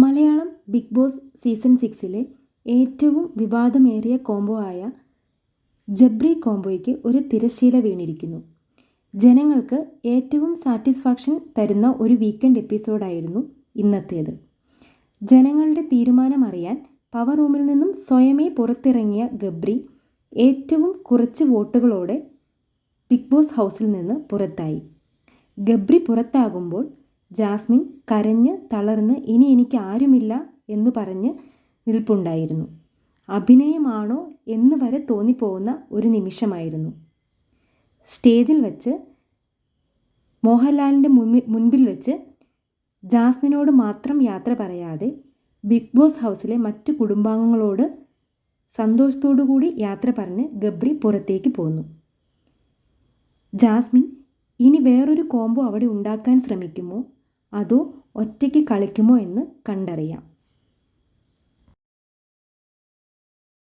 Malayalam big boss season 6 ഏറ്റവും വിവാദമേറിയ combo ആയ ജബ്രി കോംബോയ്ക്ക് ഒരു തിരശ്ശീല വീണിരിക്കുന്നു. ജനങ്ങൾക്ക് ഏറ്റവും സാറ്റിസ്ഫാക്ഷൻ തരുന്ന ഒരു വീക്കെൻഡ് എപ്പിസോഡായിരുന്നു ഇന്നത്തേത്. ജനങ്ങളുടെ തീരുമാനമറിയാൻ പവർ റൂമിൽ നിന്നും സ്വയമേ പുറത്തിറങ്ങിയ ഗബ്രി ഏറ്റവും കുറച്ച് വോട്ടുകളോടെ ബിഗ് ബോസ് ഹൗസിൽ നിന്ന് പുറത്തായി. ഗബ്രി പുറത്താകുമ്പോൾ ജാസ്മിൻ കരഞ്ഞ് തളർന്ന് ഇനി എനിക്ക് ആരുമില്ല എന്ന് പറഞ്ഞ് നിൽപ്പുണ്ടായിരുന്നു. അഭിനയമാണോ എന്ന് വരെ തോന്നിപ്പോകുന്ന ഒരു നിമിഷമായിരുന്നു. സ്റ്റേജിൽ വെച്ച് മോഹൻലാലിൻ്റെ മുൻപിൽ വെച്ച് ജാസ്മിനോട് മാത്രം യാത്ര പറയാതെ ബിഗ് ബോസ് ഹൗസിലെ മറ്റു കുടുംബാംഗങ്ങളോട് സന്തോഷത്തോടു കൂടി യാത്ര പറഞ്ഞ് ഗബ്രി പുറത്തേക്ക് പോന്നു. ജാസ്മിൻ ഇനി വേറൊരു കോംബോ അവിടെ ഉണ്ടാക്കാൻ ശ്രമിക്കുമോ അതോ ഒറ്റയ്ക്ക് കളിക്കുമോ എന്ന് കണ്ടറിയാം.